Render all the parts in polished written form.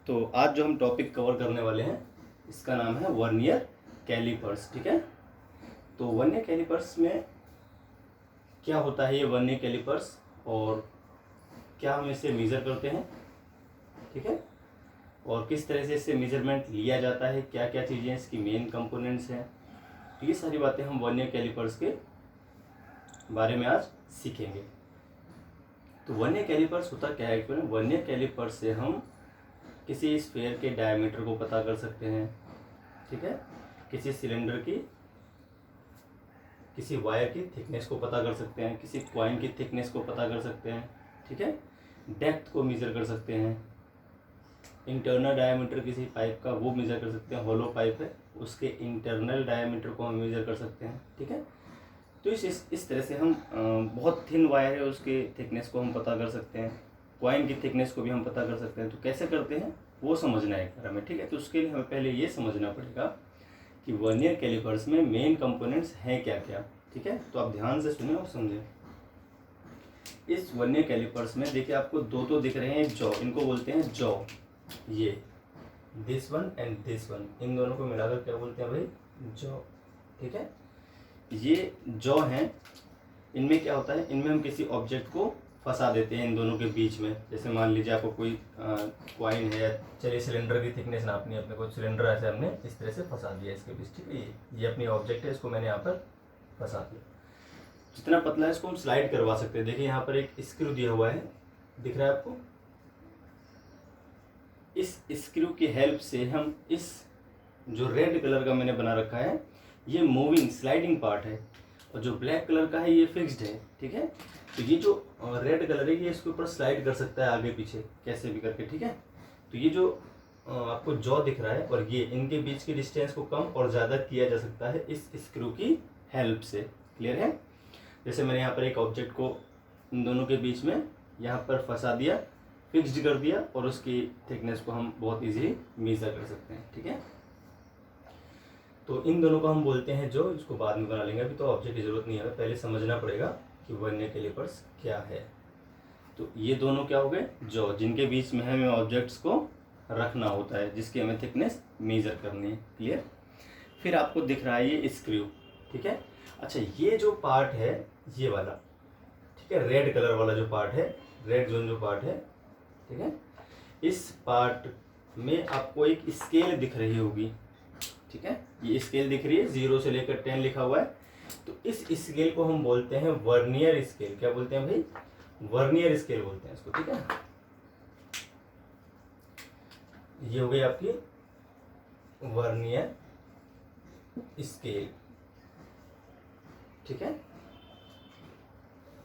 तो आज जो हम टॉपिक कवर करने वाले हैं इसका नाम है वर्नियर कैलिपर्स। ठीक है, तो वर्नियर कैलिपर्स में क्या होता है, ये वर्नियर कैलिपर्स और क्या हम इससे मेज़र करते हैं, ठीक है, और किस तरह से इससे मेजरमेंट लिया जाता है, क्या क्या चीज़ें इसकी मेन कंपोनेंट्स हैं, तो ये सारी बातें हम वर्नियर कैलिपर्स के बारे में आज सीखेंगे। तो वर्नियर कैलिपर्स होता क्या है, एक्चुअली वर्नियर कैलिपर्स से हम किसी स्फीयर के डायमीटर को पता कर सकते हैं, ठीक है, किसी सिलेंडर की, किसी वायर की थिकनेस को पता कर सकते हैं, किसी कॉइन की थिकनेस को पता कर सकते हैं, ठीक है, डेप्थ को मेज़र कर सकते हैं, इंटरनल डायमीटर किसी पाइप का वो मेज़र कर सकते हैं, हॉलो पाइप है उसके इंटरनल डायमीटर को हम मेज़र कर सकते हैं, ठीक है। तो इस तरह से हम बहुत थिन वायर है उसके थिकनेस को हम पता कर सकते हैं, कॉइन की थिकनेस को भी हम पता कर सकते हैं। तो कैसे करते हैं वो समझना है हमें, ठीक है। तो उसके लिए हमें पहले ये समझना पड़ेगा कि वर्नियर कैलिपर्स में मेन कंपोनेंट्स हैं क्या क्या, ठीक है। तो आप ध्यान से सुने और समझें। इस वर्नियर कैलिपर्स में देखिए आपको दो तो दिख रहे हैं जॉ, इनको बोलते हैं जॉ, ये this one and this one, इन दोनों को मिलाकर क्या बोलते हैं भाई, जॉ, ठीक है। ये जॉ हैं, इनमें क्या होता है, इनमें हम किसी ऑब्जेक्ट को फंसा देते हैं इन दोनों के बीच में। जैसे मान लीजिए आपको कोई कॉइन है, चलिए सिलेंडर की थिकनेस नापनी है अपने को, सिलेंडर ऐसे हमने इस तरह से फंसा दिया इसके बीच, ठीक है। ये अपनी ऑब्जेक्ट है, इसको मैंने यहाँ पर फंसा दिया। जितना पतला है इसको हम स्लाइड करवा सकते हैं। देखिए यहाँ पर एक स्क्रू दिया हुआ है, दिख रहा है आपको। इस स्क्रू की हेल्प से हम इस जो रेड कलर का मैंने बना रखा है ये मूविंग स्लाइडिंग पार्ट है, और जो ब्लैक कलर का है ये फिक्स्ड है, ठीक है। तो ये जो रेड कलर है ये इसके ऊपर स्लाइड कर सकता है आगे पीछे कैसे भी करके, ठीक है। तो ये जो आपको जॉ दिख रहा है और ये, इनके बीच की डिस्टेंस को कम और ज़्यादा किया जा सकता है इस स्क्रू की हेल्प से। क्लियर है। जैसे मैंने यहाँ पर एक ऑब्जेक्ट को इन दोनों के बीच में यहाँ पर फंसा दिया, फिक्स्ड कर दिया, और उसकी थिकनेस को हम बहुत इजीली मेजर कर सकते हैं, ठीक है। तो इन दोनों को हम बोलते हैं जो, इसको बाद में बना लेंगे, अभी तो ऑब्जेक्ट की जरूरत नहीं है, पहले समझना पड़ेगा कि वर्नियर कैलिपर्स क्या है। तो ये दोनों क्या हो गए, जो जिनके बीच में हमें ऑब्जेक्ट्स को रखना होता है, जिसकी हमें थिकनेस मेजर करनी है। क्लियर। फिर आपको दिख रहा है ये स्क्रू, ठीक है। अच्छा, ये जो पार्ट है ये वाला, ठीक है, रेड कलर वाला जो पार्ट है, रेड जोन जो पार्ट है, ठीक है, इस पार्ट में आपको एक स्केल दिख रही होगी, ठीक है। ये स्केल दिख रही है, 0 से लेकर 10 लिखा हुआ है। तो इस स्केल को हम बोलते हैं वर्नियर स्केल। क्या बोलते हैं भाई, वर्नियर स्केल बोलते हैं इसको, ठीक है। ये हो गई आपकी वर्नियर स्केल, ठीक है।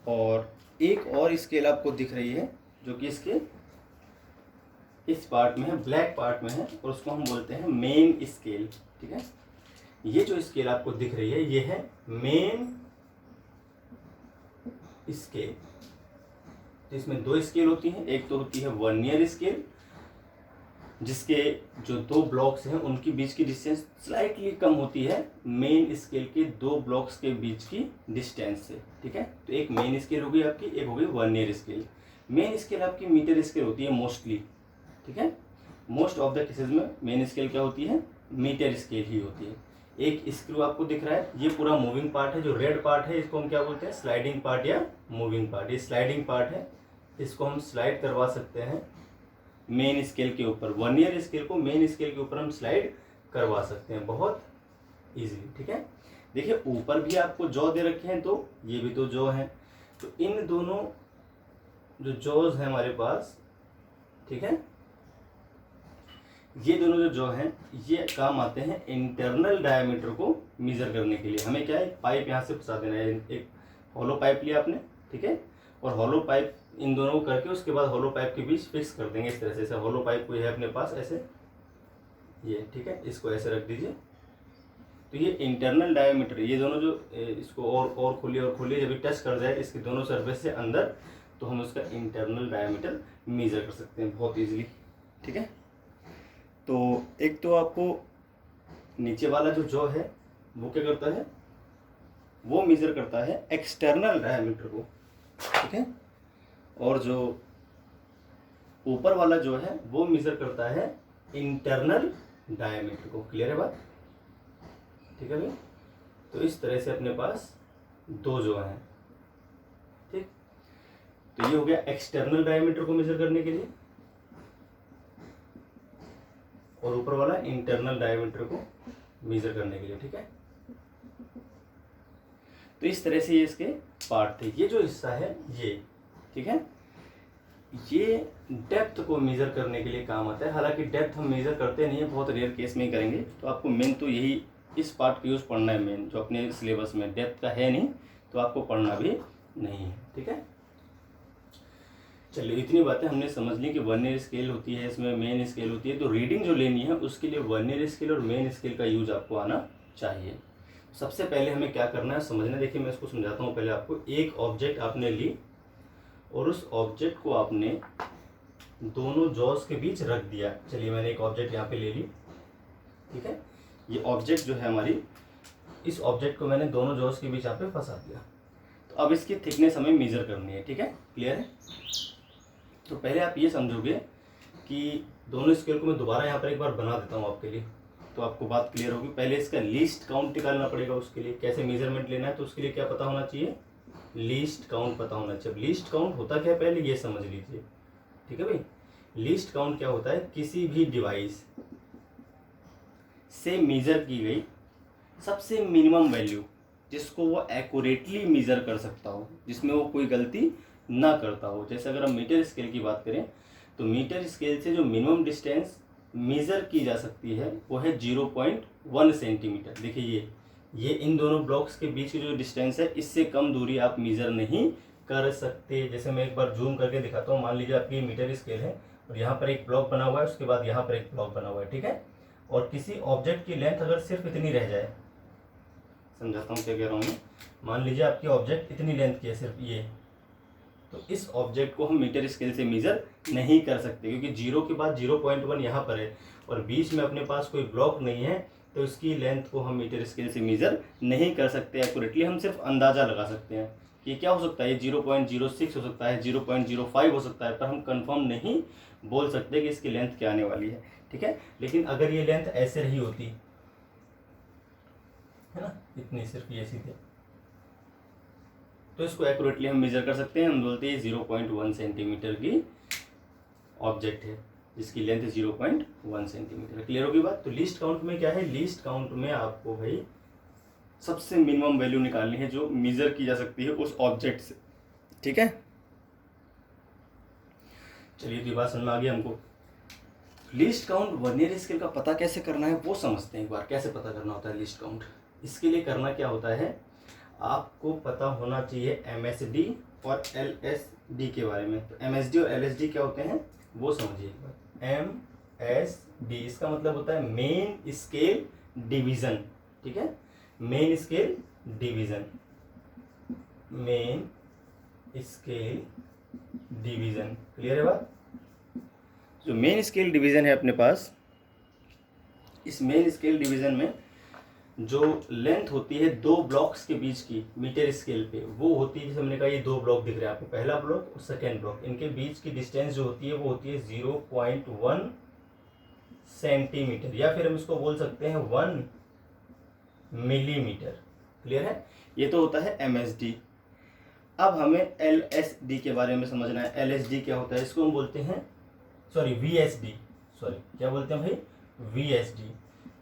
और एक और स्केल आपको दिख रही है जो कि इसके इस पार्ट में है, ब्लैक पार्ट में है, और उसको हम बोलते हैं मेन स्केल, ठीक है। ये जो स्केल आपको दिख रही है ये है मेन स्केल। तो इसमें दो स्केल होती हैं, एक तो होती है वर्नियर स्केल जिसके जो दो ब्लॉक्स हैं उनकी बीच की डिस्टेंस स्लाइटली कम होती है मेन स्केल के दो ब्लॉक्स के बीच की डिस्टेंस से, ठीक है। तो एक मेन स्केल हो गई आपकी, एक हो गई वर्नियर स्केल। मेन स्केल आपकी मीटर स्केल होती है मोस्टली, ठीक है। मोस्ट ऑफ द केसेस में मेन स्केल क्या होती है, मीटर स्केल ही होती है। एक स्क्रू आपको दिख रहा है, ये पूरा मूविंग पार्ट है, जो रेड पार्ट है इसको हम क्या बोलते हैं, स्लाइडिंग पार्ट या मूविंग पार्ट। ये स्लाइडिंग पार्ट है, इसको हम स्लाइड करवा सकते हैं मेन स्केल के ऊपर। वर्नियर स्केल को मेन स्केल के ऊपर हम स्लाइड करवा सकते हैं बहुत इजीली, ठीक है। देखिए ऊपर भी आपको जॉ दे रखे हैं, तो ये भी तो जॉ है। तो इन दोनों जो जॉज हैं हमारे पास, ठीक है, ये दोनों जो जॉ हैं ये काम आते हैं इंटरनल डायमीटर को मेजर करने के लिए। हमें क्या है, पाइप यहाँ से फंसा देना है, एक हॉलो पाइप लिया आपने, ठीक है, और हॉलो पाइप इन दोनों को करके उसके बाद हॉलो पाइप के बीच फिक्स कर देंगे इस तरह से। हॉलो पाइप कोई है अपने पास ऐसे, ये ठीक है, इसको ऐसे रख दीजिए। तो ये इंटरनल डायमीटर, ये दोनों जो इसको और खोलिए, जब टच कर जाए इसके दोनों सरफेस से अंदर, तो हम उसका इंटरनल डायमीटर मेजर कर सकते हैं बहुत ईजिली, ठीक है। तो एक तो आपको नीचे वाला जो जॉ है वो क्या करता है, वो मेजर करता है एक्सटर्नल डायमीटर को, ठीक है। और जो ऊपर वाला जो है वो मेजर करता है इंटरनल डायमीटर को। क्लियर है बात? ठीक है भाई। तो इस तरह से अपने पास दो जो हैं, ठीक। तो ये हो गया एक्सटर्नल डायमीटर को मेजर करने के लिए, और ऊपर वाला इंटरनल डायमीटर को मेजर करने के लिए, ठीक है। तो इस तरह से ये इसके पार्ट थे। ये जो हिस्सा है ये, ठीक है, ये डेप्थ को मेजर करने के लिए काम आता है। हालांकि डेप्थ हम मेजर करते नहीं है, बहुत रेयर केस में ही करेंगे। तो आपको मेन तो यही इस पार्ट का यूज़ पढ़ना है, मेन जो अपने सिलेबस में डेप्थ का है नहीं, तो आपको पढ़ना भी नहीं है, ठीक है। चलिए, इतनी बातें हमने समझ ली कि वर्नियर स्केल होती है, इसमें मेन स्केल होती है। तो रीडिंग जो लेनी है उसके लिए वर्नियर स्केल और मेन स्केल का यूज आपको आना चाहिए। सबसे पहले हमें क्या करना है समझना। देखिए, मैं इसको समझाता हूँ पहले आपको। एक ऑब्जेक्ट आपने ली और उस ऑब्जेक्ट को आपने दोनों जॉस के बीच रख दिया। चलिए, मैंने एक ऑब्जेक्ट यहाँ पे ले ली, ठीक है। ये ऑब्जेक्ट जो है हमारी, इस ऑब्जेक्ट को मैंने दोनों जॉस के बीच यहाँ पे फंसा दिया। तो अब इसकी थिकनेस हमें मेजर करनी है, ठीक है। क्लियर है? तो पहले आप ये समझोगे कि दोनों स्केल को मैं दोबारा यहाँ पर एक बार बना देता हूँ आपके लिए, तो आपको बात क्लियर होगी। पहले इसका लीस्ट काउंट निकालना पड़ेगा। उसके लिए कैसे मेजरमेंट लेना है, तो उसके लिए क्या पता होना चाहिए? लीस्ट काउंट पता होना चाहिए। लीस्ट काउंट होता क्या है पहले ये समझ लीजिए, ठीक है भाई। लीस्ट काउंट क्या होता है? किसी भी डिवाइस से मेजर की गई सबसे मिनिमम वैल्यू, जिसको वो एक्यूरेटली मेजर कर सकता हो, जिसमें वो कोई गलती ना करता हो। जैसे अगर हम मीटर स्केल की बात करें, तो मीटर स्केल से जो मिनिमम डिस्टेंस मेजर की जा सकती है वो है 0.1 सेंटीमीटर। देखिए, ये इन दोनों ब्लॉक्स के बीच की जो डिस्टेंस है, इससे कम दूरी आप मेजर नहीं कर सकते। जैसे मैं एक बार जूम करके दिखाता हूँ। मान लीजिए आपकी मीटर स्केल है और यहाँ पर एक ब्लॉक बना हुआ है, उसके बाद यहाँ पर एक ब्लॉक बना हुआ है, ठीक है। और किसी ऑब्जेक्ट की लेंथ अगर सिर्फ इतनी रह जाए, समझाता हूँ क्या कह रहा हूँ मैं। मान लीजिए आपकी ऑब्जेक्ट इतनी लेंथ की है सिर्फ ये, तो इस ऑब्जेक्ट को हम मीटर स्केल से मेजर नहीं कर सकते, क्योंकि 0 के बाद 0.1 यहाँ पर है और बीच में अपने पास कोई ब्लॉक नहीं है। तो इसकी लेंथ को हम मीटर स्केल से मेजर नहीं कर सकते एक्यूरेटली। हम सिर्फ अंदाज़ा लगा सकते हैं कि क्या हो सकता है, 0.06 हो सकता है, 0.05 हो सकता है, पर हम कंफर्म नहीं बोल सकते कि इसकी लेंथ क्या आने वाली है, ठीक है। लेकिन अगर ये लेंथ ऐसे रही होती है ना, इतनी सिर्फ ये सीधे, तो इसको एक्यूरेटली हम मेजर कर सकते हैं। हम बोलते हैं 0.1 सेंटीमीटर की ऑब्जेक्ट है जिसकी लेंथ 0.1 सेंटीमीटर। क्लियर होगी बात? तो लीस्ट काउंट में क्या है? लीस्ट काउंट में आपको भाई सबसे मिनिमम वैल्यू निकालनी है जो मेजर की जा सकती है उस ऑब्जेक्ट से, ठीक है। चलिए, तो ये बात समझ में आ गई हमको। लीस्ट काउंट वर्नियर स्केल का पता कैसे करना है वो समझते हैं एक बार। कैसे पता करना होता है लीस्ट काउंट? इसके लिए करना क्या होता है, आपको पता होना चाहिए MSD और LSD के बारे में। तो MSD और LSD क्या होते हैं वो समझिए एक बार। MSD इसका मतलब होता है मेन स्केल डिवीजन, ठीक है। Main scale division, main scale division. Clear है बात? जो मेन स्केल डिवीजन है अपने पास, इस मेन स्केल डिवीजन में जो लेंथ होती है दो ब्लॉक्स के बीच की मीटर स्केल पे, वो होती है, जैसे हमने कहा ये दो ब्लॉक दिख रहे हैं आपको, पहला ब्लॉक और सेकेंड ब्लॉक, इनके बीच की डिस्टेंस जो होती है वो होती है 0.1 सेंटीमीटर, या फिर हम इसको बोल सकते हैं 1 मिलीमीटर। क्लियर है? ये तो होता है MSD। अब हमें LSD के बारे में समझना है। LSD क्या होता है? इसको हम बोलते हैं VSD, क्या बोलते हैं भाई? VSD।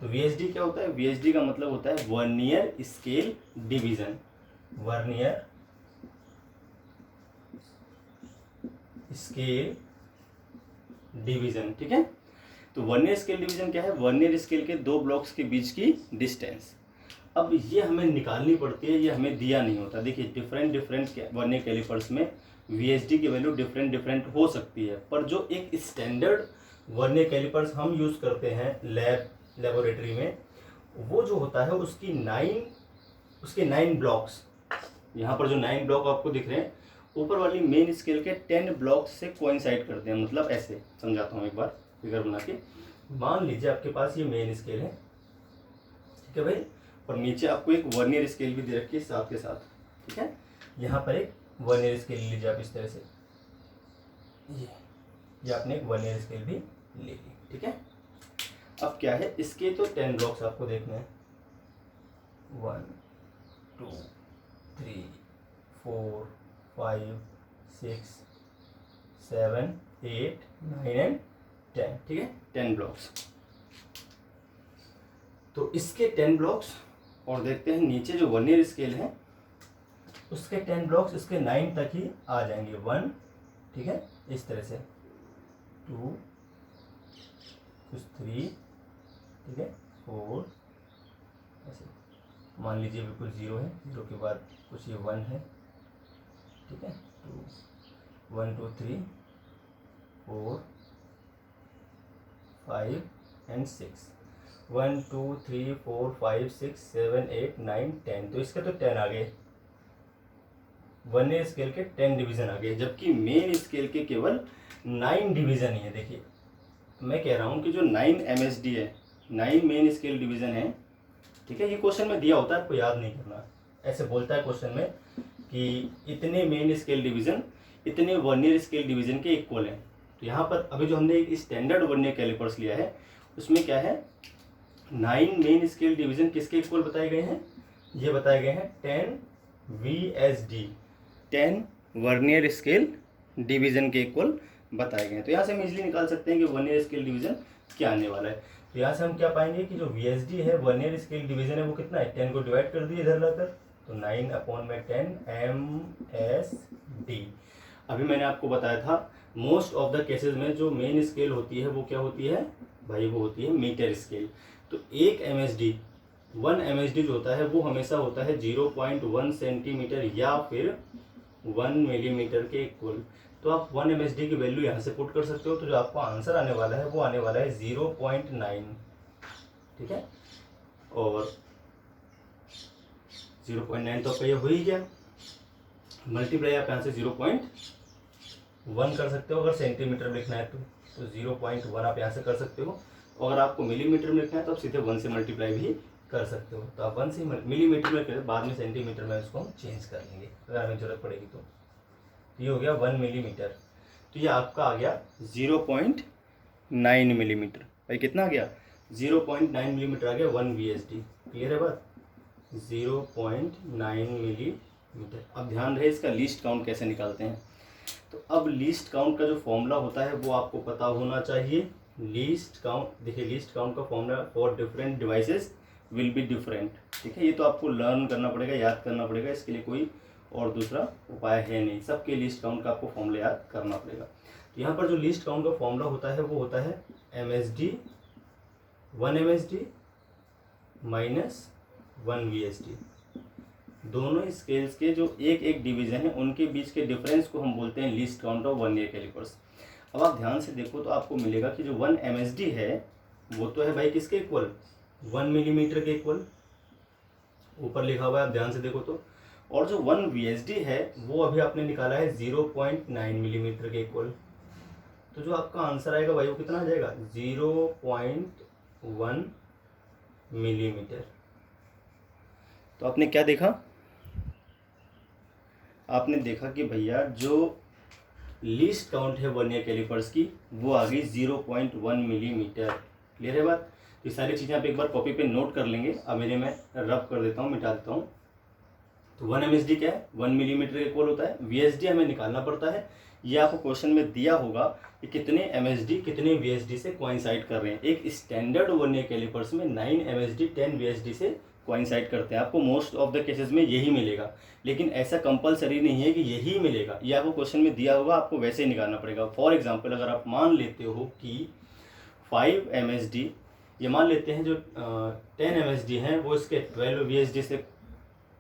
तो VSD क्या होता है? VSD का मतलब होता है vernier scale division. Vernier scale division, ठीक है। तो वर्नियर स्केल डिवीजन क्या है? वर्नियर स्केल के दो ब्लॉक्स के बीच की डिस्टेंस। अब ये हमें निकालनी पड़ती है, ये हमें दिया नहीं होता। देखिए, डिफरेंट वर्नियर कैलिपर्स में VSD की वैल्यू डिफरेंट हो सकती है, पर जो एक स्टैंडर्ड वर्नियर कैलिपर्स हम यूज़ करते हैं लेबोरेटरी में, वो जो होता है उसके 9 ब्लॉक्स, यहाँ पर जो 9 ब्लॉक आपको दिख रहे हैं, ऊपर वाली मेन स्केल के 10 ब्लॉक्स से कोइंसाइड करते हैं। मतलब ऐसे समझाता हूँ एक बार फिगर बना के। मान लीजिए आपके पास ये मेन स्केल है, ठीक है भाई, और नीचे आपको एक वर्नियर स्केल भी दे रखी है साथ के साथ, ठीक है। यहाँ पर एक वर्नियर स्केल लीजिए आप इस तरह से, ये ये आपने एक वर्नियर स्केल भी ले ली, ठीक है। अब क्या है, इसके तो 10 ब्लॉक्स आपको देखने हैं, 1 2 3 4 5 6 7 8 9 एंड 10, ठीक है, 10 ब्लॉक्स। तो इसके 10 ब्लॉक्स और देखते हैं नीचे जो वर्नियर स्केल है उसके 10 ब्लॉक्स इसके 9 तक ही आ जाएंगे, 1, ठीक है, इस तरह से 2 कुछ 3, ठीक है, 4, ऐसे मान लीजिए बिल्कुल 0 है, 0 के बाद कुछ ये 1 है, ठीक है, 2 1 2 3 4 5 एंड 6, 1 2 3 4 5 6 7 8 9 10। तो इसके तो 10 आ गए, वर्नियर स्केल के 10 डिवीजन आ गए, जबकि मेन स्केल के केवल 9 डिवीजन ही है। देखिए मैं कह रहा हूँ कि जो 9 MSD है, 9 मेन स्केल डिवीजन है, ठीक है। ये क्वेश्चन में दिया होता है, आपको याद नहीं करना, ऐसे बोलता है क्वेश्चन में कि इतने मेन स्केल डिवीजन इतने वर्नियर स्केल डिवीजन के इक्वल हैं। तो यहाँ पर अभी जो हमने एक स्टैंडर्ड वर्नियर कैलिपर्स लिया है उसमें क्या है, 9 मेन स्केल डिवीजन किसके इक्वल बताए गए हैं, ये बताए गए हैं 10 VSD, 10 वर्नियर स्केल डिवीजन के इक्वल बताए गए हैं। तो यहाँ से हम इजीली निकाल सकते हैं कि वर्नियर स्केल डिवीजन क्या आने वाला है। तो यहाँ से हम क्या पाएंगे कि जो VSD है वर्नियर स्केल डिवीजन है वो कितना है, 10 को डिवाइड कर दिए इधर लाकर, तो 9/10 MSD। अभी मैंने आपको बताया था मोस्ट ऑफ द केसेस में जो मेन स्केल होती है वो क्या होती है भाई, वो होती है मीटर स्केल। तो 1 MSD जो होता है वो हमेशा होता है 0.1 सेंटीमीटर या फिर 1 मिलीमीटर के इक्वल। तो आप 1 MSD की वैल्यू यहाँ से पुट कर सकते हो, तो जो आपको आंसर आने वाला है वो आने वाला है 0.9, ठीक है। और 0.9 तो आपका ये हो ही गया, मल्टीप्लाई आप यहाँ से 0.1 कर सकते हो, अगर सेंटीमीटर में लिखना है तो 0.1 आप यहाँ से कर सकते हो। और अगर आपको मिलीमीटर में लिखना है तो आप सीधे 1 से मल्टीप्लाई भी कर सकते हो। तो आप 1 से मिलीमीटर में करें, बाद में सेंटीमीटर में उसको हम चेंज कर लेंगे अगर हमें जरूरत पड़ेगी तो। ये हो गया 1 मिलीमीटर, तो ये आपका आ गया 0.9 मिलीमीटर। भाई कितना आ गया, 0.9 मिलीमीटर आ गया 1 VSD। क्लियर है बात, 0.9 मिलीमीटर। अब ध्यान रहे इसका लीस्ट काउंट कैसे निकालते हैं। तो अब लीस्ट काउंट का जो फॉर्मूला होता है वो आपको पता होना चाहिए। लीस्ट काउंट, देखिए लीस्ट काउंट का formula for different devices will be different, ठीक है। ये तो आपको लर्न करना पड़ेगा, याद करना पड़ेगा, इसके लिए कोई और दूसरा उपाय है नहीं, सबके लीस्ट काउंट का आपको फॉर्मूला याद करना पड़ेगा। तो यहाँ पर जो लीस्ट काउंट का फॉर्मूला होता है वो होता है MSD 1 MSD माइनस 1 VSD। दोनों स्केल्स के जो एक एक डिवीजन है उनके बीच के डिफरेंस को हम बोलते हैं least count of vernier callipers. अब आप ध्यान से देखो तो आपको मिलेगा कि जो 1 MSD है वो तो है भाई किसके इक्वल, 1 मिलीमीटर के इक्वल, ऊपर लिखा हुआ है, आप ध्यान से देखो तो। और जो 1 VSD है वो अभी आपने निकाला है 0.9 मिलीमीटर के इक्वल। तो जो आपका आंसर आएगा भाई वो कितना आ जाएगा, 0.1 मिलीमीटर। तो आपने क्या देखा, आपने देखा कि भैया जो लीस्ट काउंट है वर्नियर कैलिपर्स की वो आ गई 0.1 मिलीमीटर। क्लियर है बात। तो ये सारी चीज़ें आप एक बार कॉपी पे नोट कर लेंगे। अब मेरे मैं रब कर देता हूँ, मिटा देता हूँ। तो 1 MSD क्या है, 1 मिलीमीटर के इक्वल होता है। VSD हमें निकालना पड़ता है, ये आपको क्वेश्चन में दिया होगा कि कितने MSD कितने VSD से कोइंसाइड कर रहे हैं। एक स्टैंडर्ड वर्नियर कैलिपर्स में 9 MSD 10 VSD से कोइंसाइड करते हैं। आपको मोस्ट ऑफ द केसेस में यही मिलेगा, लेकिन ऐसा कंपलसरी नहीं है कि यही मिलेगा, ये आपको क्वेश्चन में दिया होगा, आपको वैसे ही निकालना पड़ेगा। फॉर एग्जांपल अगर आप मान लेते हो कि 5 MSD, ये मान लेते हैं जो 10 MSD हैं वो इसके 12 VSD से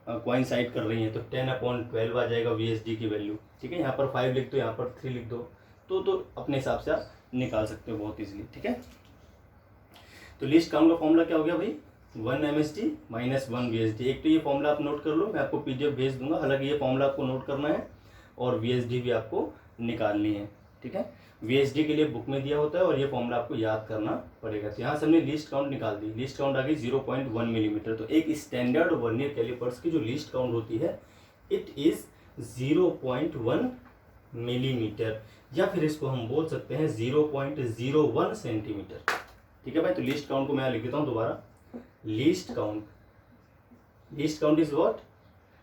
कोइंसाइड कर रही हैं, तो 10/12 आ जाएगा VSD की वैल्यू, ठीक है। यहाँ पर 5 लिख दो, यहाँ पर 3 लिख दो, तो अपने हिसाब से आप निकाल सकते हो बहुत ईजिली, ठीक है। तो लीस्ट काउंट का फॉर्मूला क्या हो गया भाई, 1 MSD माइनस 1 VSD। एक तो ये फॉर्मूला आप नोट कर लो, मैं आपको PDF भेज दूंगा। हालांकि ये फॉर्मूला आपको नोट करना है और VSD भी आपको निकालनी है, ठीक है। VSD के लिए बुक में दिया होता है और ये फॉर्मूला आपको याद करना पड़ेगा। तो यहाँ से हमने लीस्ट काउंट निकाल दी, लीस्ट काउंट आ गई 0.1 मिलीमीटर। तो एक स्टैंडर्ड वर्नियर कैलिपर्स की जो लीस्ट काउंट होती है इट इज़ 0.1 मिलीमीटर, या फिर इसको हम बोल सकते हैं 0.01 सेंटीमीटर। ठीक है भाई, तो लीस्ट काउंट को मैं लिख देता हूँ दोबारा। Least count is what?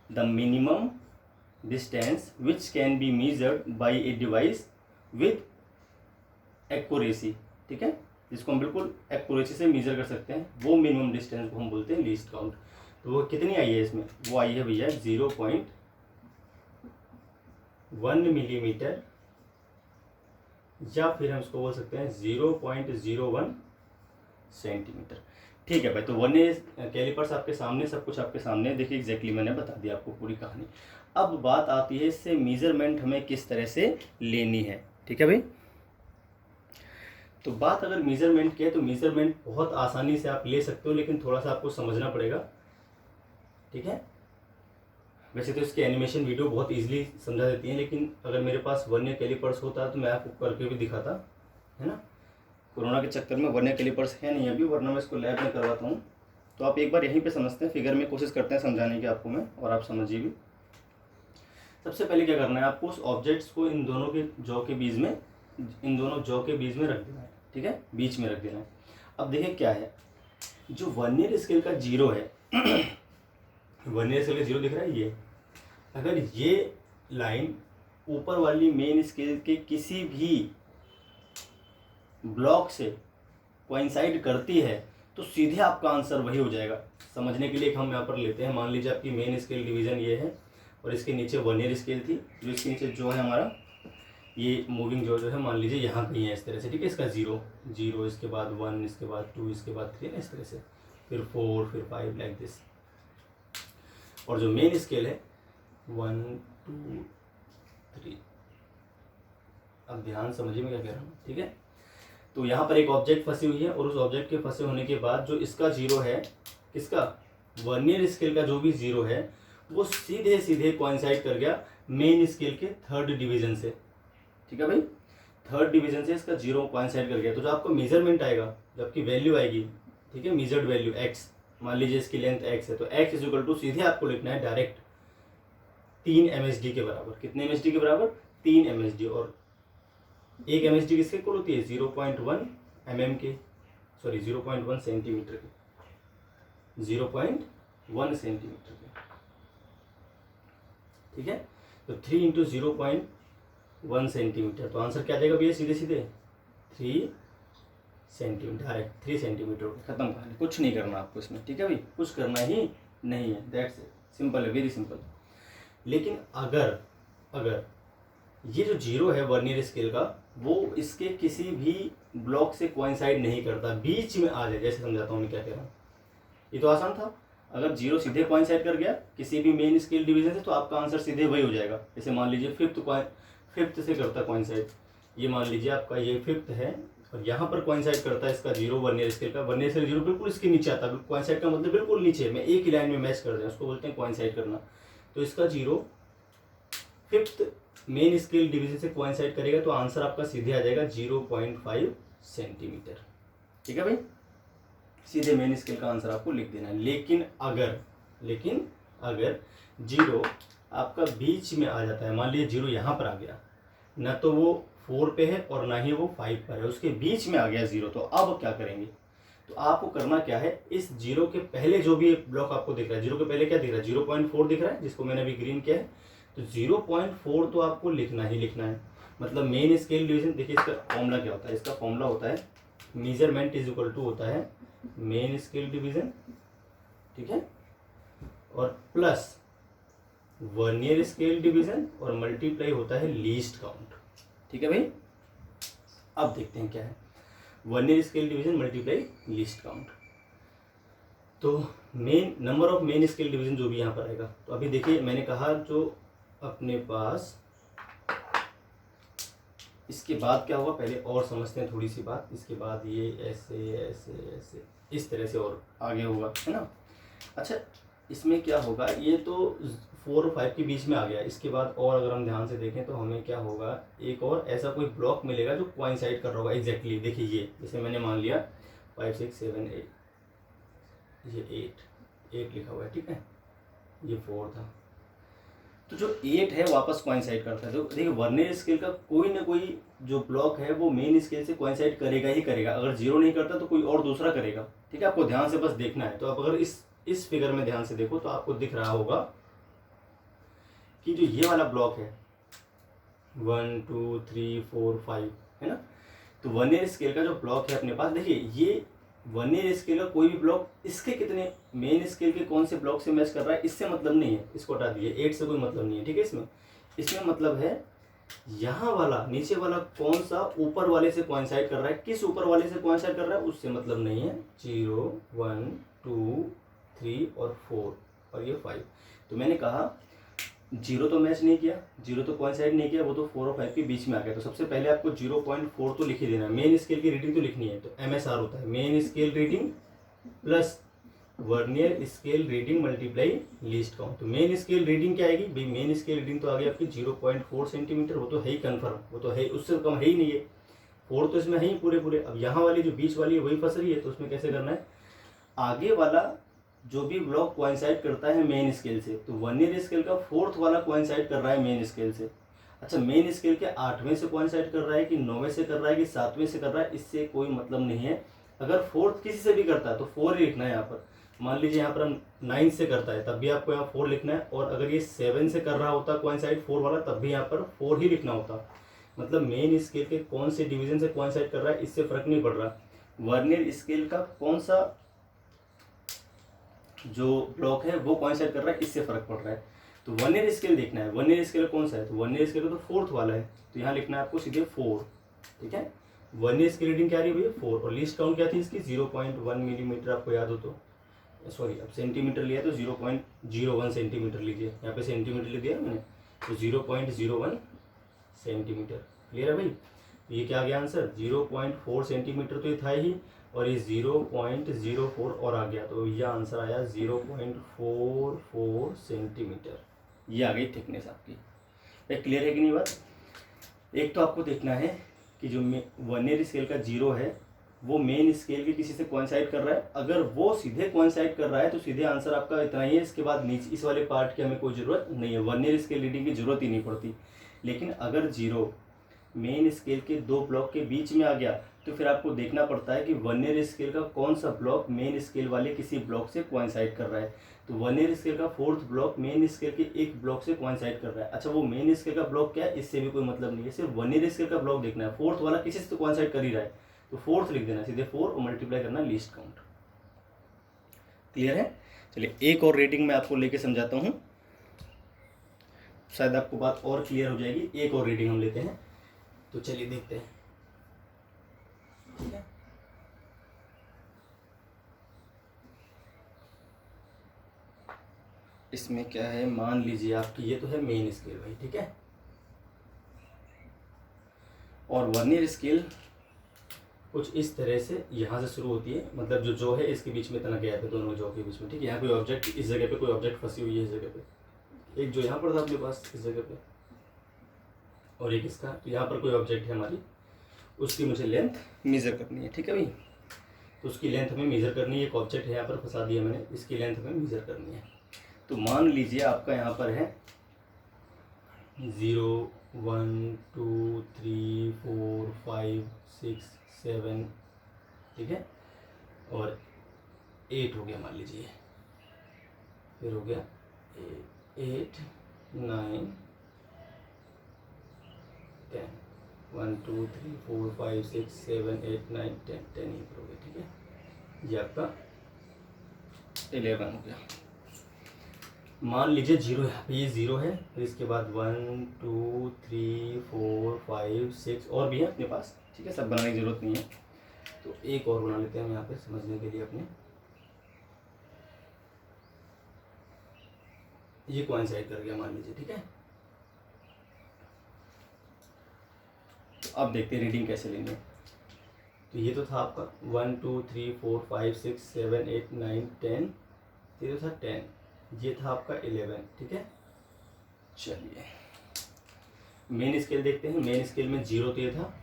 The minimum distance which can be measured by a device with accuracy. ठीक है, जिसको हम बिल्कुल एक्यूरेसी से मेजर कर सकते हैं, वो मिनिमम डिस्टेंस को हम बोलते हैं लीस्ट काउंट। तो वो कितनी आई है इसमें? वो आई है भैया 0.1 मिलीमीटर, या फिर हम इसको बोल सकते हैं 0.01 सेंटीमीटर। ठीक है भाई, तो वर्नियर कैलिपर्स आपके सामने, सब कुछ आपके सामने, देखिए एग्जैक्टली मैंने बता दिया आपको पूरी कहानी। अब बात आती है इससे मेजरमेंट हमें किस तरह से लेनी है। ठीक है भाई, तो बात अगर मेजरमेंट की है तो मेजरमेंट बहुत आसानी से आप ले सकते हो, लेकिन थोड़ा सा आपको समझना पड़ेगा। ठीक है, वैसे तो इसकी एनिमेशन वीडियो बहुत इजीली समझा देती है, लेकिन अगर मेरे पास वर्नियर कैलिपर्स होता तो मैं आपको करके भी दिखाता, है ना। कोरोना के चक्कर में वर्नियर कैलिपर्स है नहीं अभी, वरना मैं इसको लैब में करवाता हूँ। तो आप एक बार यहीं पे समझते हैं, फिगर में कोशिश करते हैं समझाने की आपको मैं, और आप समझिए भी। सबसे पहले क्या करना है आपको, उस ऑब्जेक्ट्स को इन दोनों के जॉ के बीच में, इन दोनों जॉ के बीच में रख देना है। ठीक है, बीच में रख देना है। अब देखिए क्या है, जो वर्नियर स्केल का जीरो है वर्नियर स्केल का जीरो दिख रहा है ये, अगर ये लाइन ऊपर वाली मेन स्केल के किसी भी ब्लॉक से कोइंसाइड करती है तो सीधे आपका आंसर वही हो जाएगा। समझने के लिए हम यहाँ पर लेते हैं, मान लीजिए आपकी मेन स्केल डिवीजन ये है और इसके नीचे वर्नियर स्केल थी, जो इसके नीचे जो है हमारा ये मूविंग जो है मान लीजिए यहाँ कहीं है इस तरह से। ठीक है, इसका 0, इसके बाद 1, इसके बाद 2, इसके बाद 3, इस तरह से, फिर 4, फिर 5, लाइक दिस। और जो मेन स्केल है 1, 2, 3। अब ध्यान समझिए मैं क्या कह रहा हूँ। ठीक है, तो यहाँ पर एक ऑब्जेक्ट फंसी हुई है, और उस ऑब्जेक्ट के फंसे होने के बाद जो इसका 0 है, किसका? वर्नियर स्केल का जो भी 0 है, वो सीधे सीधे कोइंसाइड कर गया मेन स्केल के थर्ड डिवीजन से। ठीक है भाई, थर्ड डिवीजन से इसका 0 कोइंसाइड कर गया। तो जो आपको मेजरमेंट आएगा, जो आपकी वैल्यू आएगी, ठीक है, मेजर्ड वैल्यू x, मान लीजिए इसकी लेंथ x है, तो x इज इक्वल टू सीधे आपको लिखना है डायरेक्ट 3 MSD के बराबर। कितने MSD के बराबर? 3 MSD। और एक MSD किसके इक्वल होती है? 0.1 mm के, सॉरी 0.1 सेंटीमीटर के, 0.1 सेंटीमीटर के। ठीक है, तो 3 इंटू 0.1 सेंटीमीटर, तो आंसर क्या देगा भैया? सीधे सीधे 3 सेंटीमीटर, डायरेक्ट 3 सेंटीमीटर। खत्म कहानी, कुछ नहीं करना आपको इसमें। ठीक है भाई, कुछ करना ही नहीं है, दैट्स इट, सिंपल है, वेरी सिंपल। लेकिन अगर ये जो 0 है वर्नियर स्केल का, वो इसके किसी भी ब्लॉक से कोइंसाइड नहीं करता, बीच में आ जाए, जैसे समझाता हूँ मैं क्या कह रहा हूँ। ये तो आसान था, अगर 0 सीधे कोइंसाइड कर गया किसी भी मेन स्केल डिवीजन से, तो आपका आंसर सीधे वही हो जाएगा। जैसे मान लीजिए फिफ्थ से करता कोइंसाइड, ये मान लीजिए आपका ये 5th है, और यहाँ पर कोइंसाइड करता है इसका 0 वर्नियर स्केल का, वर्नियर स्केल 0 बिल्कुल इसके नीचे आता है। कोइंसाइड का मतलब बिल्कुल नीचे में एक ही लाइन में मैच कर दें, उसको बोलते हैं कोइंसाइड करना। तो इसका 0 5th मेन स्केल डिवीजन से कोइंसाइड करेगा, तो आंसर आपका सीधे आ जाएगा 0.5 सेंटीमीटर। ठीक है भाई, सीधे मेन स्केल का आंसर आपको लिख देना है। लेकिन अगर 0 आपका बीच में आ जाता है, मान लीजिए 0 यहाँ पर आ गया, ना तो वो 4 पे है और ना ही वो 5 पर है, उसके बीच में आ गया 0, तो अब क्या करेंगे? तो आपको करना क्या है, इस 0 के पहले जो भी ब्लॉक आपको दिख रहा है, 0 के पहले क्या दिख रहा है? 0.4 दिख रहा है, जिसको मैंने अभी ग्रीन किया है। तो 0.4 तो आपको लिखना ही लिखना है। मतलब मेन स्केल डिवीजन, देखिए इसका फॉर्मूला क्या होता है? इसका फॉर्मूला होता है मेजरमेंट इज इक्वल टू होता है मेन स्केल डिवीजन, ठीक है, और प्लस वर्नियर स्केल डिवीजन, और मल्टीप्लाई होता है लीस्ट काउंट। ठीक है भाई, अब देखते हैं क्या है, vernier scale division multiply least count. तो main number of main scale division जो भी यहाँ पर आएगा, तो अभी देखिए मैंने कहा जो अपने पास, इसके बाद क्या होगा पहले और समझते हैं थोड़ी सी बात। इसके बाद ये ऐसे ऐसे ऐसे इस तरह से और आगे होगा, है ना। अच्छा, इसमें क्या होगा, ये तो 4 और 5 के बीच में आ गया। इसके बाद और अगर हम ध्यान से देखें तो हमें क्या होगा, एक और ऐसा कोई ब्लॉक मिलेगा जो कोइंसाइड कर रहा होगा एग्जैक्टली। देखिए ये, जैसे मैंने मान लिया 5, 6, 7, 8, ये 8 लिखा हुआ है, ठीक है, ये 4 था, तो जो 8 है वापस कोइंसाइड करता है। तो देखिए वर्नियर स्केल का कोई ना कोई जो ब्लॉक है वो मेन स्केल से कोइंसाइड करेगा ही करेगा। अगर 0 नहीं करता तो कोई और दूसरा करेगा, ठीक है। आपको ध्यान से बस देखना है। तो आप अगर इस फिगर में ध्यान से देखो तो आपको दिख रहा होगा कि जो ये वाला ब्लॉक है 1 2 3 4 5 है ना। तो वर्नियर स्केल का जो ब्लॉक है अपने पास, देखिए ये वर्नियर स्केल का कोई भी ब्लॉक इसके कितने मेन स्केल के कौन से ब्लॉक से मैच कर रहा है इससे मतलब नहीं है, इसको हटा दिए। 8 से कोई मतलब नहीं है, ठीक है। इसमें मतलब है यहाँ वाला नीचे वाला कौन सा ऊपर वाले से कोइंसाइड कर रहा है, किस ऊपर वाले से कोइंसाइड कर रहा है उससे मतलब नहीं है। 0 1 2 3 और 4 और ये 5। तो मैंने कहा 0 तो मैच नहीं किया, 0 तो कोइंसाइड नहीं किया, वो तो 4 और 5 के बीच में आ गया। तो सबसे पहले आपको 0.4 तो लिख ही देना है। मेन स्केल की रीडिंग तो लिखनी है। तो MSR होता है main scale reading plus vernier scale reading multiply least count. तो मेन स्केल रीडिंग क्या आएगी भाई, मेन स्केल रीडिंग तो आ गई आपकी 0.4 सेंटीमीटर। वो तो है ही कन्फर्म, वो तो है, उससे कम है ही नहीं है। 4 तो इसमें है ही पूरे। अब यहाँ वाली जो बीच वाली है वही फंस रही है। तो उसमें कैसे करना है, आगे वाला जो भी ब्लॉक कोइंसाइड करता है मेन स्केल से, तो वर्नियर स्केल का 4th वाला कोइंसाइड कर रहा है मेन स्केल से। अच्छा मेन स्केल के 8वें से कोइंसाइड कर रहा है कि 9वें से कर रहा है कि 7वें से कर रहा है, इससे कोई मतलब नहीं है। अगर 4th किसी से भी करता है तो 4 ही लिखना है यहाँ पर। मान लीजिए यहाँ पर हम 9 से करता है तब भी आपको यहाँ 4 लिखना है, और अगर ये 7 से कर रहा होता कोइंसाइड 4 वाला तब भी यहाँ पर 4 ही लिखना होता। मतलब मेन स्केल के कौन से डिवीजन से कोइंसाइड कर रहा है इससे फर्क नहीं पड़ रहा। वर्नियर स्केल का कौन सा जो ब्लॉक है वो कोइंसाइड कर रहा है इससे फर्क पड़ रहा है। तो वर्नियर स्केल देखना है, वर्नियर स्केल कौन सा है, तो वर्नियर स्केल तो 4th वाला है। तो यहाँ लिखना है आपको सीधे 4, ठीक है। वर्नियर स्केल रीडिंग क्या रही है भैया 4, और लीस्ट काउंट क्या थी इसकी 0.1 मिलीमीटर, आपको याद हो तो, सॉरी अब सेंटीमीटर लिया तो 0.01 सेंटीमीटर लीजिए, यहाँ पे सेंटीमीटर लिख दिया मैंने, तो 0.01 सेंटीमीटर। क्लियर है भाई। तो ये क्या आ गया आंसर 0.4 सेंटीमीटर तो ये था ही, और ये 0.04 और आ गया, तो ये आंसर आया 0.44 सेंटीमीटर। ये आ गई थिकनेस आपकी। क्लियर है कि नहीं बात। एक तो आपको देखना है कि जो वर्नियर स्केल का 0 है वो मेन स्केल के किसी से कोइंसाइड कर रहा है। अगर वो सीधे कोइंसाइड कर रहा है तो सीधे आंसर आपका इतना ही है। इसके बाद नीचे इस वाले पार्ट की हमें कोई ज़रूरत नहीं है, वर्नियर स्केल रीडिंग की ज़रूरत ही नहीं पड़ती। लेकिन अगर 0 मेन स्केल के 2 ब्लॉक के बीच में आ गया तो फिर आपको देखना पड़ता है कि वर्नियर स्केल का कौन सा ब्लॉक मेन स्केल वाले किसी ब्लॉक से कोइंसाइड कर रहा है। तो वर्नियर स्केल का 4th ब्लॉक मेन स्केल के एक ब्लॉक से कोइंसाइड कर रहा है। अच्छा वो मेन स्केल का ब्लॉक क्या है इससे भी कोई मतलब नहीं है, सिर्फ वर्नियर स्केल का ब्लॉक देखना है। 4th वाला किसी से तो कोइंसाइड कर ही रहा है, तो 4th लिख देना सीधे 4 और मल्टीप्लाई करना लीस्ट काउंट। क्लियर है। चलिए एक और रीडिंग मैं आपको लेके समझाता हूँ, शायद आपको बात और क्लियर हो जाएगी। एक और रीडिंग हम लेते हैं, तो चलिए देखते हैं, ठीक है। इसमें क्या है, मान लीजिए आपकी ये तो है मेन स्केल भाई, ठीक है। और वर्नियर स्केल कुछ इस तरह से यहाँ से शुरू होती है, मतलब जो है इसके बीच में इतना गैप है दोनों जो के बीच में, ठीक है। यहाँ कोई ऑब्जेक्ट इस जगह पे कोई ऑब्जेक्ट फंसी हुई है इस जगह पे, एक जो यहाँ पर था अपने पास इस जगह पे, और एक इसका, तो यहाँ पर कोई ऑब्जेक्ट है हमारी, उसकी मुझे लेंथ मेज़र करनी है, ठीक है भाई। तो उसकी लेंथ हमें मेज़र करनी है। एक ऑब्जेक्ट है यहाँ पर फंसा दिया मैंने, इसकी लेंथ हमें मेज़र करनी है। तो मान लीजिए आपका यहाँ पर है 0 1 2 3 4 5 6 7, ठीक है, और 8 हो गया मान लीजिए, फिर हो गया 8 9 10 1 2 3 4 5 6 7 8 9 10 10 ही हो गया, ठीक है। ये आपका 11 हो गया। मान लीजिए 0 यहाँ पे, ये 0 है, फिर इसके बाद 1 2 3 4 5 6 और भी है अपने पास, ठीक है। सब बनाने की ज़रूरत नहीं है, तो एक और बना लेते हैं हम यहाँ पे समझने के लिए अपने। ये कोइंसाइड कर गया मान लीजिए, ठीक है। तो अब देखते हैं रीडिंग कैसे लेंगे। तो ये तो था आपका 1 2 3 4 5 6 7 8 9 10, ये तो था 10, ये था आपका 11, ठीक है। चलिए मेन स्केल देखते हैं। मेन स्केल में 0 तो ये था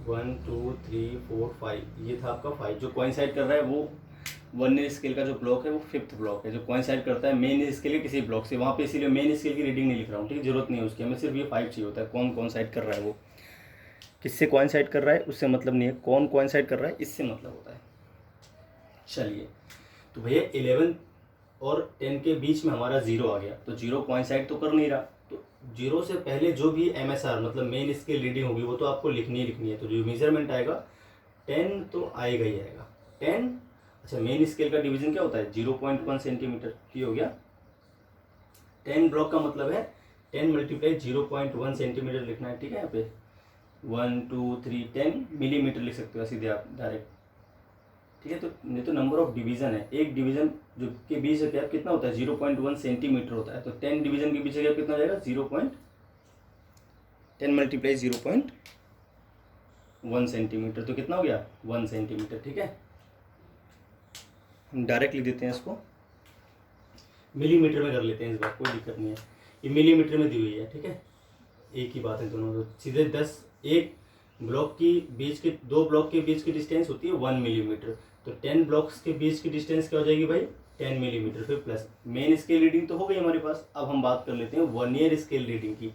1 2 3 4 5, ये था आपका 5। जो कोइंसाइड कर रहा है वो वर्नियर स्केल का जो ब्लॉक है वो 5th ब्लॉक है, जो कोइंसाइड करता है मेन स्केल के किसी ब्लॉक से। वहाँ पे इसीलिए मेन स्केल की रीडिंग नहीं लिख रहा हूँ, ठीक है, जरूरत नहीं है उसकी, हमें सिर्फ ये 5 चाहिए होता है। कौन कोइंसाइड कर रहा है, वो किससे कोइंसाइड कर रहा है उससे मतलब नहीं है, कौन कोइंसाइड कर रहा है इससे मतलब होता है। चलिए, तो भैया 11 और 10 के बीच में हमारा 0 आ गया, तो 0 कोइंसाइड तो कर नहीं रहा, तो 0 से पहले जो भी MSR मतलब मेन स्केल रीडिंग होगी वो तो आपको लिखनी ही लिखनी है। तो जो मेजरमेंट आएगा 10 तो आएगा ही आएगा। 10, अच्छा मेन स्केल का डिवीजन क्या होता है, 0.1 सेंटीमीटर की हो गया। 10 ब्लॉक का मतलब है 10 मल्टीप्लाई 0.1 सेंटीमीटर लिखना है, ठीक है। यहाँ पे 1 2 3 10 मिलीमीटर लिख सकते हो सीधे आप डायरेक्ट, ठीक है। तो नहीं तो नंबर ऑफ डिवीजन है, एक डिवीजन जो के बीच का गैप कितना होता है 0.1 सेंटीमीटर होता है। तो 10 डिवीजन के बीच का गैप कितना हो जाएगा 10 मल्टीप्लाई 0.1 सेंटीमीटर, तो कितना हो गया 1 सेंटीमीटर, ठीक है। हम डायरेक्ट लिख देते हैं इसको, मिलीमीटर में कर लेते हैं इस बार, कोई दिक्कत नहीं है, ये मिलीमीटर में दी हुई है, ठीक है। एक ही बात है दोनों, तो सीधे 10 एक ब्लॉक की बीच के 2 ब्लॉक के बीच की डिस्टेंस होती है 1 मिलीमीटर, तो 10 ब्लॉक्स के बीच की डिस्टेंस क्या हो जाएगी भाई 10 मिलीमीटर, फिर प्लस मेन स्केल रीडिंग तो हो गई हमारे पास। अब हम बात कर लेते हैं वर्नियर स्केल रीडिंग की।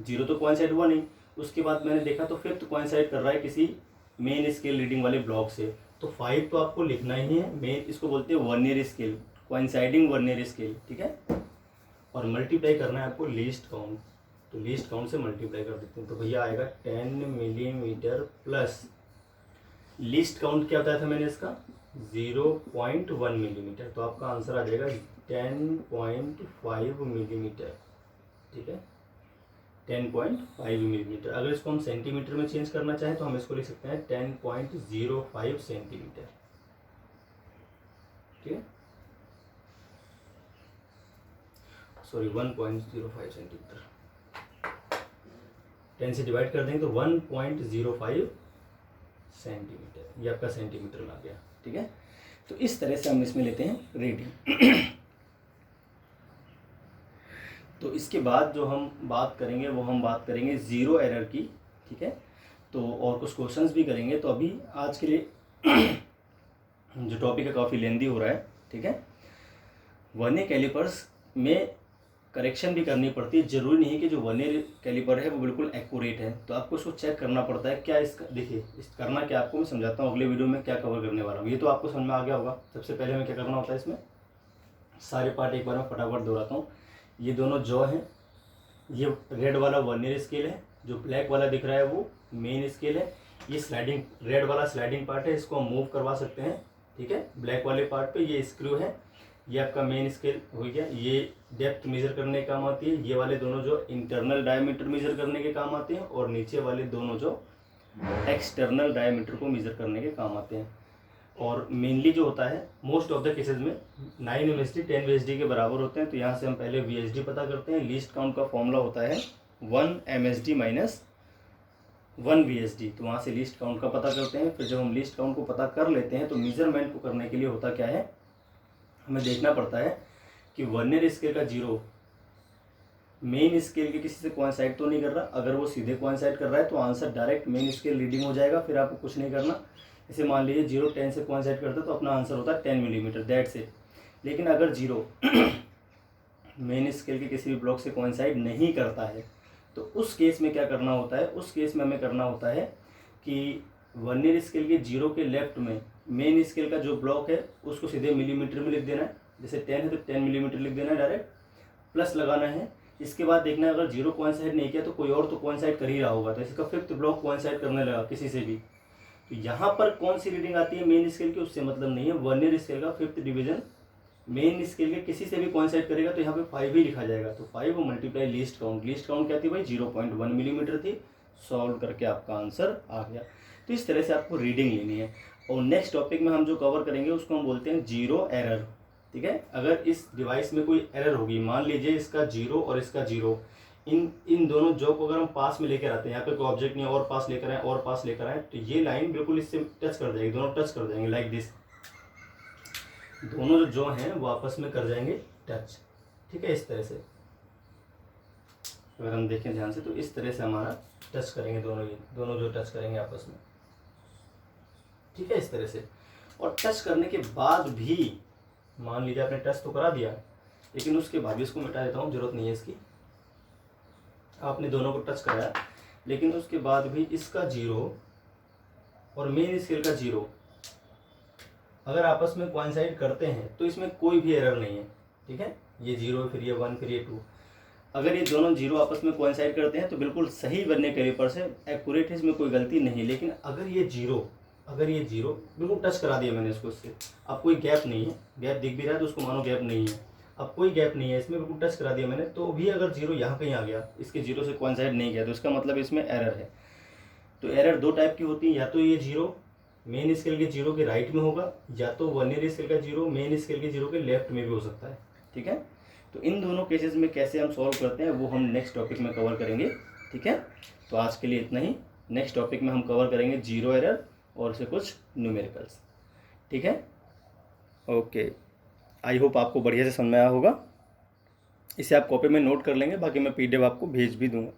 0 तो कोइंसाइड हुआ नहीं, उसके बाद मैंने देखा तो 5th कोइंसाइड कर रहा है किसी मेन स्केल रीडिंग वाले ब्लॉक से, तो 5 तो आपको लिखना ही है। मेन इसको बोलते हैं vernier scale, coinciding vernier scale, ठीक है। और मल्टीप्लाई करना है आपको लीस्ट काउंट, तो लीस्ट काउंट से मल्टीप्लाई कर देते हैं, तो भैया आएगा 10 मिलीमीटर प्लस लीस्ट काउंट क्या बताया था मैंने इसका 0.1 मिलीमीटर, तो आपका आंसर आ जाएगा 10.5 मिलीमीटर, ठीक है, 10.5 मिलीमीटर। अगर इसको हम सेंटीमीटर में चेंज करना चाहें तो हम इसको लिख सकते हैं 10.05 सेंटीमीटर, ठीक है, सॉरी 1.05 सेंटीमीटर। 10 से डिवाइड कर देंगे तो 1.05 सेंटीमीटर, ये आपका सेंटीमीटर में आ गया, ठीक है। तो इस तरह से हम इसमें लेते हैं रीडिंग। तो इसके बाद जो हम बात करेंगे वो हम बात करेंगे ज़ीरो एरर की, ठीक है। तो और कुछ क्वेश्चंस भी करेंगे, तो अभी आज के लिए जो टॉपिक है काफ़ी लेंदी हो रहा है, ठीक है। वर्नियर कैलिपर्स में करेक्शन भी करनी पड़ती है, ज़रूरी नहीं कि जो वर्नियर कैलिपर है वो बिल्कुल एक्यूरेट है, तो आपको उसको चेक करना पड़ता है। क्या इसका देखिए, इस करना क्या आपको मैं समझाता हूँ, अगले वीडियो में क्या कवर करने वाला हूँ, ये तो आपको समझ में आ गया होगा। सबसे पहले हमें क्या करना होता है, इसमें सारे पार्ट एक बार मैं फटाफट दोहराता हूँ। ये दोनों जॉ हैं, ये रेड वाला वर्नियर स्केल है, जो ब्लैक वाला दिख रहा है वो मेन स्केल है। ये स्लाइडिंग रेड वाला स्लाइडिंग पार्ट है, इसको हम मूव करवा सकते हैं, ठीक है। ब्लैक वाले पार्ट पे ये स्क्रू है, ये आपका मेन स्केल हो गया। ये डेप्थ मेजर करने के काम आती है, ये वाले दोनों जो इंटरनल डायमीटर मेजर करने के काम आते हैं, और नीचे वाले दोनों जो एक्सटर्नल डायमीटर को मेजर करने के काम आते हैं। और मेनली जो होता है मोस्ट ऑफ द केसेस में 9 MSD 10 VSD के बराबर होते हैं। तो यहाँ से हम पहले VSD पता करते हैं। लीस्ट काउंट का फॉर्मूला होता है 1 MSD माइनस 1 VSD, तो वहाँ से लीस्ट काउंट का पता करते हैं। फिर जब हम लीस्ट काउंट को पता कर लेते हैं तो मेजरमेंट को करने के लिए होता क्या है, हमें देखना पड़ता है कि वर्नियर स्केल का 0 मेन स्केल के किसी से कोइंसाइड तो नहीं कर रहा। अगर वो सीधे कोइंसाइड कर रहा है तो answer direct main scale reading हो जाएगा, फिर आपको कुछ नहीं करना। जैसे मान लीजिए 0 10 से कोइंसाइड करता है तो अपना आंसर होता है 10 मिलीमीटर, दैट्स इट। लेकिन अगर 0 मेन स्केल के किसी भी ब्लॉक से कोइंसाइड नहीं करता है तो उस केस में क्या करना होता है, उस केस में हमें करना होता है कि वर्नियर स्केल के 0 के लेफ्ट में मेन स्केल का जो ब्लॉक है उसको सीधे मिलीमीटर में लिख देना है। जैसे 10 है तो 10 मिलीमीटर लिख देना है, डायरेक्ट प्लस लगाना है। इसके बाद देखना है अगर 0 कोइंसाइड नहीं किया तो कोई और तो कोइंसाइड कर ही रहा होगा, तो इसका 5th ब्लॉक कोइंसाइड करने लगा किसी से भी, तो यहाँ पर कौन सी रीडिंग आती है मेन स्केल की उससे मतलब नहीं है। वर्नियर स्केल का 5th डिवीजन मेन स्केल के किसी से भी कोइंसाइड करेगा तो यहाँ पे 5 ही लिखा जाएगा। तो 5 multiply least count, least count क्या थी भाई 0.1 मिलीमीटर थी। सॉल्व करके आपका आंसर आ गया। तो इस तरह से आपको रीडिंग लेनी है। और नेक्स्ट टॉपिक में हम जो कवर करेंगे उसको हम बोलते हैं जीरो एरर, ठीक है। अगर इस डिवाइस में कोई एरर होगी, मान लीजिए इसका 0 और इसका 0, इन दोनों जॉ को अगर हम पास में लेकर आते हैं, यहाँ पे कोई ऑब्जेक्ट नहीं है, और पास लेकर आए और पास लेकर आए, तो ये लाइन बिल्कुल इससे टच कर जाएगी, दोनों टच कर जाएंगे लाइक दिस। दोनों जो जॉ हैं वो आपस में कर जाएंगे टच, ठीक है। इस तरह से अगर हम देखें ध्यान से तो इस तरह से हमारा टच करेंगे दोनों जो टच करेंगे आपस में, ठीक है, इस तरह से। और टच करने के बाद भी, मान लीजिए आपने टच तो करा दिया, लेकिन उसके बाद भी, इसको मिटा देता हूँ, जरूरत नहीं है इसकी, आपने दोनों को टच कराया, लेकिन उसके बाद भी इसका 0 और मेन स्केल का 0 अगर आपस में कोइंसाइड करते हैं तो इसमें कोई भी एरर नहीं है, ठीक है। ये 0 फिर ये 1 फिर ये 2, अगर ये दोनों 0 आपस में कोइंसाइड करते हैं तो बिल्कुल सही बनने कैलिपर्स है, एक्यूरेट है, इसमें कोई गलती नहीं। लेकिन अगर ये 0 बिल्कुल टच करा दिया मैंने इसको, इससे अब कोई गैप नहीं है, गैप दिख भी रहा है तो उसको मानो गैप नहीं है, अब कोई गैप नहीं है इसमें, बिल्कुल टच करा दिया मैंने, तो भी अगर 0 यहाँ कहीं आ गया, इसके 0 से कोइंसाइड नहीं गया, तो इसका मतलब इसमें एरर है। तो एरर 2 टाइप की होती है, या तो ये 0 मेन स्केल के 0 के राइट में होगा, या तो वर्नियर स्केल का 0 मेन स्केल के 0 के लेफ्ट में भी हो सकता है, ठीक है। तो इन दोनों केसेस में कैसे हम सॉल्व करते हैं वो हम नेक्स्ट टॉपिक में कवर करेंगे, ठीक है। तो आज के लिए इतना ही, नेक्स्ट टॉपिक में हम कवर करेंगे 0 एरर और उसे कुछ न्यूमेरिकल्स, ठीक है। ओके, आई होप आपको बढ़िया से समझ में आया होगा। इसे आप कॉपी में नोट कर लेंगे, बाकी मैं PDF आपको भेज भी दूंगा।